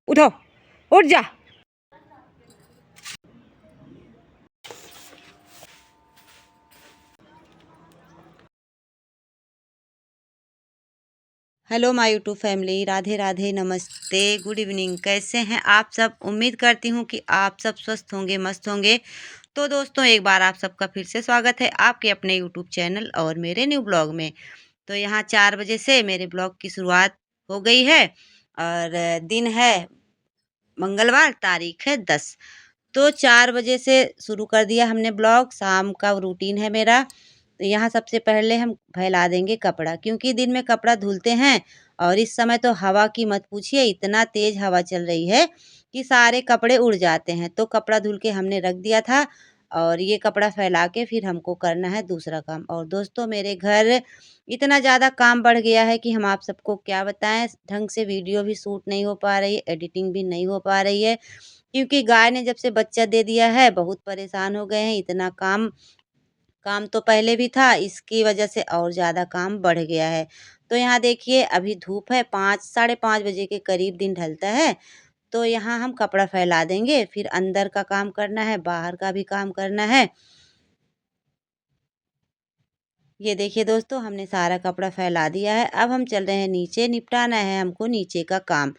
उठो, उठ जा। Hello my YouTube family, Radhe Radhe, नमस्ते, गुड इवनिंग। कैसे हैं आप सब? उम्मीद करती हूँ कि आप सब स्वस्थ होंगे, मस्त होंगे। तो दोस्तों, एक बार आप सबका फिर से स्वागत है आपके अपने यूट्यूब चैनल और मेरे न्यू ब्लॉग में। तो यहाँ 4 बजे से मेरे ब्लॉग की शुरुआत हो गई है और दिन है मंगलवार, तारीख है 10। तो 4 बजे से शुरू कर दिया हमने ब्लॉग। शाम का रूटीन है मेरा। तो यहाँ सबसे पहले हम फैला देंगे कपड़ा, क्योंकि दिन में कपड़ा धुलते हैं और इस समय तो हवा की मत पूछिए, इतना तेज हवा चल रही है कि सारे कपड़े उड़ जाते हैं। तो कपड़ा धुल के हमने रख दिया था और ये कपड़ा फैला के फिर हमको करना है दूसरा काम। और दोस्तों, मेरे घर इतना ज़्यादा काम बढ़ गया है कि हम आप सबको क्या बताएं। ढंग से वीडियो भी शूट नहीं हो पा रही है, एडिटिंग भी नहीं हो पा रही है, क्योंकि गाय ने जब से बच्चा दे दिया है बहुत परेशान हो गए हैं। इतना काम काम तो पहले भी था, इसकी वजह से और ज़्यादा काम बढ़ गया है। तो यहाँ देखिए, अभी धूप है, 5 साढ़े 5 बजे के करीब दिन ढलता है। तो यहाँ हम कपड़ा फैला देंगे, फिर अंदर का काम करना है, बाहर का भी काम करना है। ये देखिए दोस्तों, हमने सारा कपड़ा फैला दिया है। अब हम चल रहे हैं नीचे, निपटाना है हमको नीचे का काम।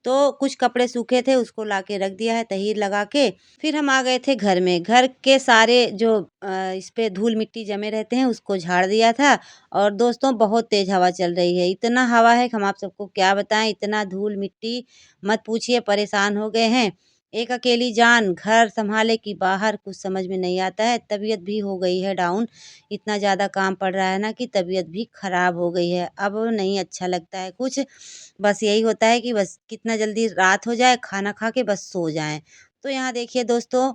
तो कुछ कपड़े सूखे थे, उसको लाके रख दिया है तहीर लगा के। फिर हम आ गए थे घर में। घर के सारे जो इस पे धूल मिट्टी जमे रहते हैं उसको झाड़ दिया था। और दोस्तों, बहुत तेज हवा चल रही है, इतना हवा है कि हम आप सबको क्या बताएं। इतना धूल मिट्टी मत पूछिए, परेशान हो गए हैं। एक अकेली जान घर संभाले कि बाहर, कुछ समझ में नहीं आता है। तबीयत भी हो गई है डाउन, इतना ज़्यादा काम पड़ रहा है ना कि तबीयत भी खराब हो गई है। अब नहीं अच्छा लगता है कुछ। बस यही होता है कि बस कितना जल्दी रात हो जाए, खाना खा के बस सो जाएँ। तो यहाँ देखिए दोस्तों,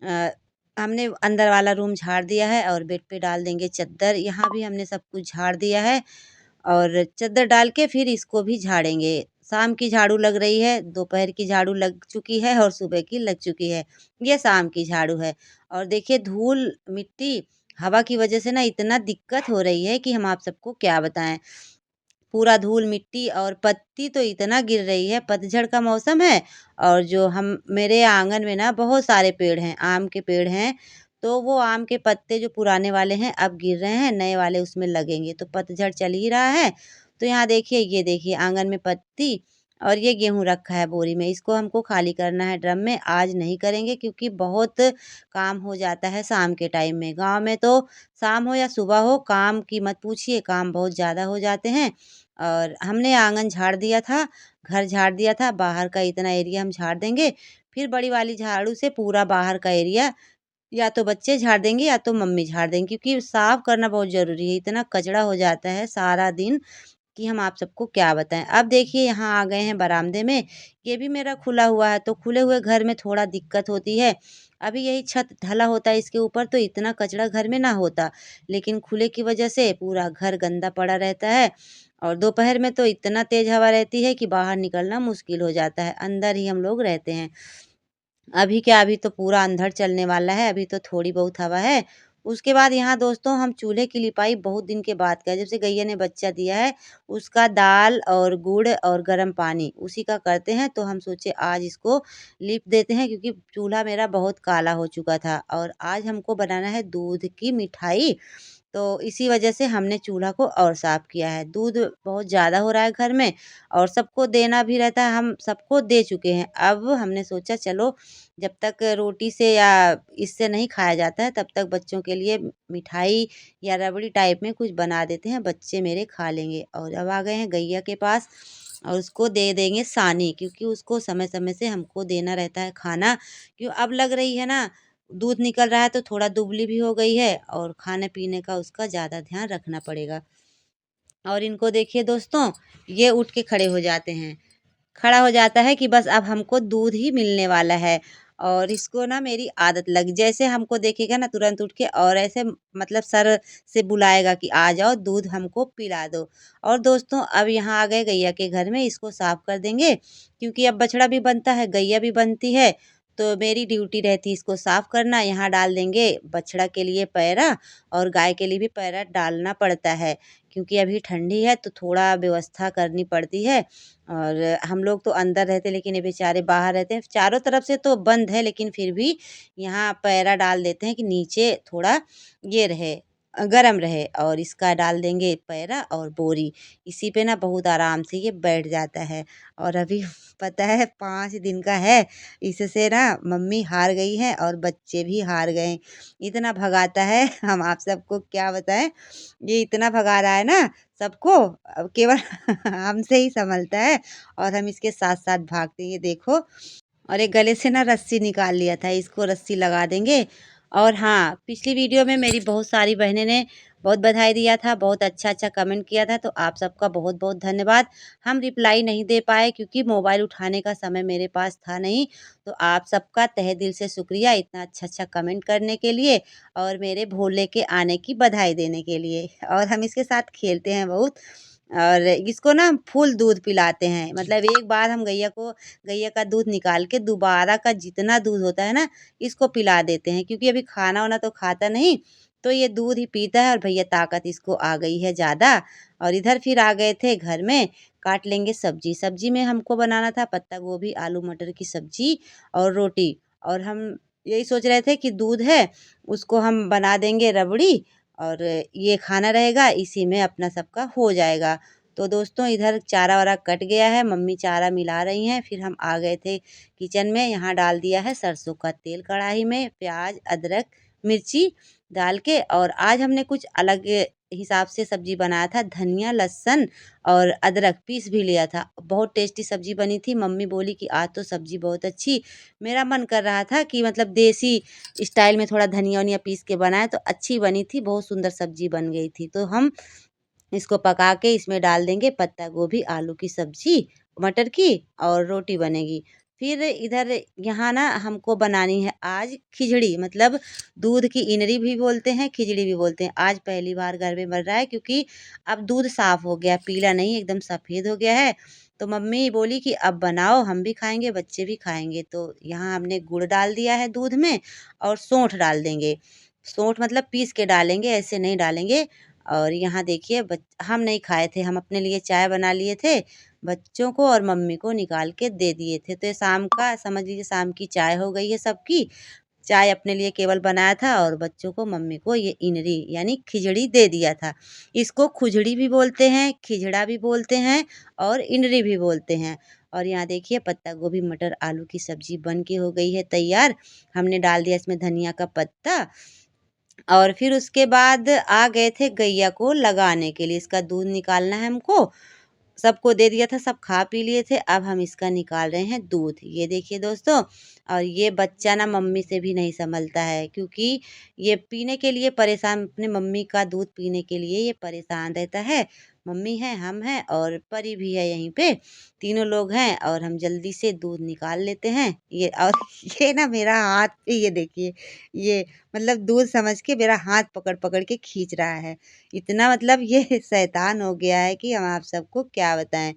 अ, हमने अंदर वाला रूम झाड़ दिया है और बेड पे डाल देंगे चद्दर। यहाँ भी हमने सब कुछ झाड़ दिया है और चद्दर डाल के फिर इसको भी झाड़ेंगे। शाम की झाड़ू लग रही है, दोपहर की झाड़ू लग चुकी है और सुबह की लग चुकी है। ये शाम की झाड़ू है। और देखिए, धूल मिट्टी हवा की वजह से ना इतना दिक्कत हो रही है कि हम आप सबको क्या बताएँ। पूरा धूल मिट्टी और पत्ती तो इतना गिर रही है, पतझड़ का मौसम है। और जो हम मेरे आंगन में ना बहुत सारे पेड़ हैं, आम के पेड़ हैं। तो वो आम के पत्ते जो पुराने वाले हैं अब गिर रहे हैं, नए वाले उसमें लगेंगे। तो पतझड़ चल ही रहा है। तो यहाँ देखिए, ये देखिए आंगन में पत्ती और ये गेहूँ रखा है बोरी में, इसको हमको खाली करना है ड्रम में। आज नहीं करेंगे क्योंकि बहुत काम हो जाता है शाम के टाइम में। गाँव में तो शाम हो या सुबह हो, काम की मत पूछिए, काम बहुत ज़्यादा हो जाते हैं। और हमने आंगन झाड़ दिया था, घर झाड़ दिया था, बाहर का इतना एरिया हम झाड़ देंगे। फिर बड़ी वाली झाड़ू से पूरा बाहर का एरिया या तो बच्चे झाड़ देंगे या तो मम्मी झाड़ देंगी, क्योंकि साफ करना बहुत ज़रूरी है। इतना कचरा हो जाता है सारा दिन कि हम आप सबको क्या बताएँ। अब देखिए, यहाँ आ गए हैं बरामदे में। ये भी मेरा खुला हुआ है, तो खुले हुए घर में थोड़ा दिक्कत होती है। अभी यही छत ढला होता है इसके ऊपर तो इतना कचरा घर में ना होता, लेकिन खुले की वजह से पूरा घर गंदा पड़ा रहता है। और दोपहर में तो इतना तेज़ हवा रहती है कि बाहर निकलना मुश्किल हो जाता है, अंदर ही हम लोग रहते हैं। अभी क्या, अभी तो पूरा अंधड़ चलने वाला है, अभी तो थोड़ी बहुत हवा है। उसके बाद यहाँ दोस्तों, हम चूल्हे की लिपाई बहुत दिन के बाद किया, जब से गैया ने बच्चा दिया है। उसका दाल और गुड़ और गर्म पानी उसी का करते हैं। तो हम सोचे आज इसको लिप देते हैं, क्योंकि चूल्हा मेरा बहुत काला हो चुका था। और आज हमको बनाना है दूध की मिठाई। तो इसी वजह से हमने चूल्हा को और साफ़ किया है। दूध बहुत ज़्यादा हो रहा है घर में और सबको देना भी रहता है, हम सबको दे चुके हैं। अब हमने सोचा चलो, जब तक रोटी से या इससे नहीं खाया जाता है तब तक बच्चों के लिए मिठाई या रबड़ी टाइप में कुछ बना देते हैं, बच्चे मेरे खा लेंगे। और अब आ गए हैं गैया के पास और उसको दे देंगे सानी, क्योंकि उसको समय-समय से हमको देना रहता है खाना। क्यों, अब लग रही है ना, दूध निकल रहा है तो थोड़ा दुबली भी हो गई है और खाने-पीने का उसका ज़्यादा ध्यान रखना पड़ेगा। और इनको देखिए दोस्तों, ये उठ के खड़े हो जाते हैं। खड़ा हो जाता है कि बस अब हमको दूध ही मिलने वाला है। और इसको ना मेरी आदत लग, जैसे हमको देखेगा ना तुरंत उठ के और ऐसे मतलब सर से बुलाएगा कि आ जाओ दूध हमको पिला दो। और दोस्तों, अब यहाँ आ गए गैया के घर में, इसको साफ कर देंगे, क्योंकि अब बछड़ा भी बनता है, गैया भी बनती है। तो मेरी ड्यूटी रहती है इसको साफ करना। यहाँ डाल देंगे बछड़ा के लिए पैरा और गाय के लिए भी पैरा डालना पड़ता है, क्योंकि अभी ठंडी है तो थोड़ा व्यवस्था करनी पड़ती है। और हम लोग तो अंदर रहते लेकिन ये बेचारे बाहर रहते हैं। चारों तरफ से तो बंद है लेकिन फिर भी यहाँ पैरा डाल देते हैं कि नीचे थोड़ा ये रहे, गरम रहे, और इसका डाल देंगे पैरा और बोरी। इसी पे ना बहुत आराम से ये बैठ जाता है। और अभी पता है 5 दिन का है। इससे ना मम्मी हार गई है और बच्चे भी हार गए। इतना भगाता है हम आप सबको क्या बताएं। ये इतना भगा रहा है ना सबको, अब केवल हमसे ही संभलता है और हम इसके साथ साथ भागते हैं। ये देखो, और एक गले से ना रस्सी निकाल लिया था, इसको रस्सी लगा देंगे। और हाँ, पिछली वीडियो में मेरी बहुत सारी बहनें ने बहुत बधाई दिया था, बहुत अच्छा-अच्छा कमेंट किया था, तो आप सबका बहुत-बहुत धन्यवाद। हम रिप्लाई नहीं दे पाए क्योंकि मोबाइल उठाने का समय मेरे पास था नहीं। तो आप सबका तहे दिल से शुक्रिया इतना अच्छा-अच्छा कमेंट करने के लिए और मेरे भोले के आने की बधाई देने के लिए। और हम इसके साथ खेलते हैं बहुत, और इसको ना फुल दूध पिलाते हैं। मतलब एक बार हम गैया का दूध निकाल के दोबारा का जितना दूध होता है ना, इसको पिला देते हैं क्योंकि अभी खाना-वाना तो खाता नहीं, तो ये दूध ही पीता है। और भैया ताकत इसको आ गई है ज़्यादा। और इधर फिर आ गए थे घर में, काट लेंगे सब्जी। सब्जी में हमको बनाना था पत्ता गोभी, आलू मटर की सब्जी और रोटी। और हम यही सोच रहे थे कि दूध है, उसको हम बना देंगे रबड़ी और ये खाना रहेगा, इसी में अपना सबका हो जाएगा। तो दोस्तों इधर चारा-वारा कट गया है, मम्मी चारा मिला रही हैं। फिर हम आ गए थे किचन में, यहाँ डाल दिया है सरसों का तेल कढ़ाई में, प्याज़, अदरक, मिर्ची डाल के। और आज हमने कुछ अलग हिसाब से सब्ज़ी बनाया था। धनिया, लहसुन और अदरक पीस भी लिया था। बहुत टेस्टी सब्ज़ी बनी थी। मम्मी बोली कि आज तो सब्ज़ी बहुत अच्छी। मेरा मन कर रहा था कि मतलब देसी स्टाइल में थोड़ा धनिया-वनिया पीस के बनाएँ तो अच्छी बनी थी, बहुत सुंदर सब्ज़ी बन गई थी। तो हम इसको पका के इसमें डाल देंगे पत्ता गोभी, आलू की सब्ज़ी, मटर की, और रोटी बनेगी। फिर इधर यहाँ ना हमको बनानी है आज खिचड़ी, मतलब दूध की इनरी भी बोलते हैं, खिचड़ी भी बोलते हैं। आज पहली बार घर में बन रहा है क्योंकि अब दूध साफ़ हो गया, पीला नहीं एकदम सफ़ेद हो गया है। तो मम्मी बोली कि अब बनाओ, हम भी खाएँगे, बच्चे भी खाएँगे। तो यहाँ हमने गुड़ डाल दिया है दूध में और सौंठ डाल देंगे। सौंठ मतलब पीस के डालेंगे, ऐसे नहीं डालेंगे। और यहाँ देखिए हम नहीं खाए थे, हम अपने लिए चाय बना लिए थे, बच्चों को और मम्मी को निकाल के दे दिए थे। तो ये शाम का समझ लीजिए शाम की चाय हो गई है सबकी। चाय अपने लिए केवल बनाया था और बच्चों को, मम्मी को ये इनरी यानी खिचड़ी दे दिया था। इसको खुजड़ी भी बोलते हैं, खिचड़ा भी बोलते हैं और इनरी भी बोलते हैं। और यहाँ देखिए पत्ता गोभी, मटर, आलू की सब्ज़ी बन के हो गई है तैयार। हमने डाल दिया इसमें धनिया का पत्ता। और फिर उसके बाद आ गए थे गैया को लगाने के लिए, इसका दूध निकालना है हमको। सबको दे दिया था, सब खा पी लिए थे। अब हम इसका निकाल रहे हैं दूध। ये देखिए दोस्तों, और ये बच्चा ना मम्मी से भी नहीं संभलता है क्योंकि ये पीने के लिए परेशान, अपने मम्मी का दूध पीने के लिए ये परेशान रहता है। मम्मी है, हम हैं और परी भी है यहीं पे, तीनों लोग हैं और हम जल्दी से दूध निकाल लेते हैं। ये और ये ना मेरा हाथ पे ये देखिए, ये मतलब दूध समझ के मेरा हाथ पकड़-पकड़ के खींच रहा है। इतना मतलब ये शैतान हो गया है कि हम आप सबको क्या बताएँ।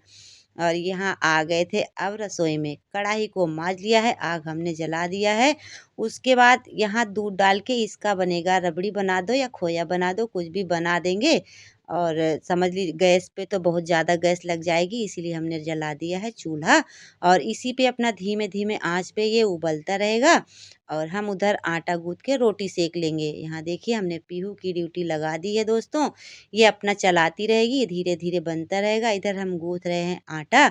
और यहाँ आ गए थे अब रसोई में, कढ़ाई को माँज लिया है, आग हमने जला दिया है। उसके बाद यहाँ दूध डाल के इसका बनेगा, रबड़ी बना दो या खोया बना दो, कुछ भी बना देंगे। और समझ ली गैस पे तो बहुत ज़्यादा गैस लग जाएगी, इसीलिए हमने जला दिया है चूल्हा। और इसी पे अपना धीमे-धीमे आँच पे ये उबलता रहेगा और हम उधर आटा गूँथ के रोटी सेक लेंगे। यहाँ देखिए हमने पीहू की ड्यूटी लगा दी है दोस्तों, ये अपना चलाती रहेगी, धीरे-धीरे बनता रहेगा। इधर हम गूँथ रहे हैं आटा।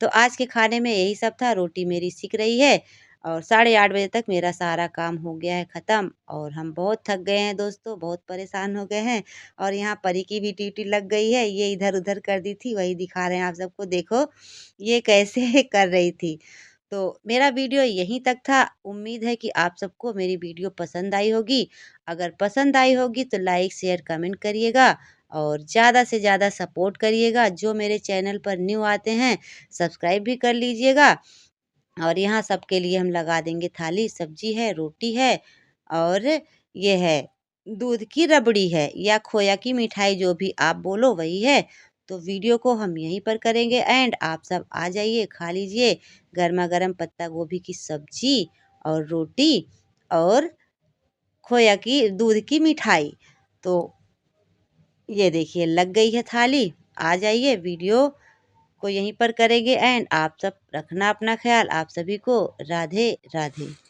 तो आज के खाने में यही सब था, रोटी मेरी सिक रही है और 8:30 बजे तक मेरा सारा काम हो गया है ख़त्म। और हम बहुत थक गए हैं दोस्तों, बहुत परेशान हो गए हैं। और यहाँ परी की भी ड्यूटी लग गई है, ये इधर-उधर कर दी थी, वही दिखा रहे हैं आप सबको, देखो ये कैसे कर रही थी। तो मेरा वीडियो यहीं तक था। उम्मीद है कि आप सबको मेरी वीडियो पसंद आई होगी। अगर पसंद आई होगी तो लाइक, शेयर, कमेंट करिएगा और ज़्यादा से ज़्यादा सपोर्ट करिएगा। जो मेरे चैनल पर न्यू आते हैं, सब्सक्राइब भी कर लीजिएगा। और यहाँ सबके लिए हम लगा देंगे थाली, सब्जी है, रोटी है और ये है दूध की रबड़ी है या खोया की मिठाई, जो भी आप बोलो वही है। तो वीडियो को हम यहीं पर करेंगे एंड, आप सब आ जाइए, खा लीजिए गरमा-गरम पत्ता गोभी की सब्जी और रोटी और खोया की दूध की मिठाई। तो ये देखिए लग गई है थाली। आ जाइए, वीडियो को यहीं पर करेंगे एंड। आप सब रखना अपना ख्याल। आप सभी को राधे राधे।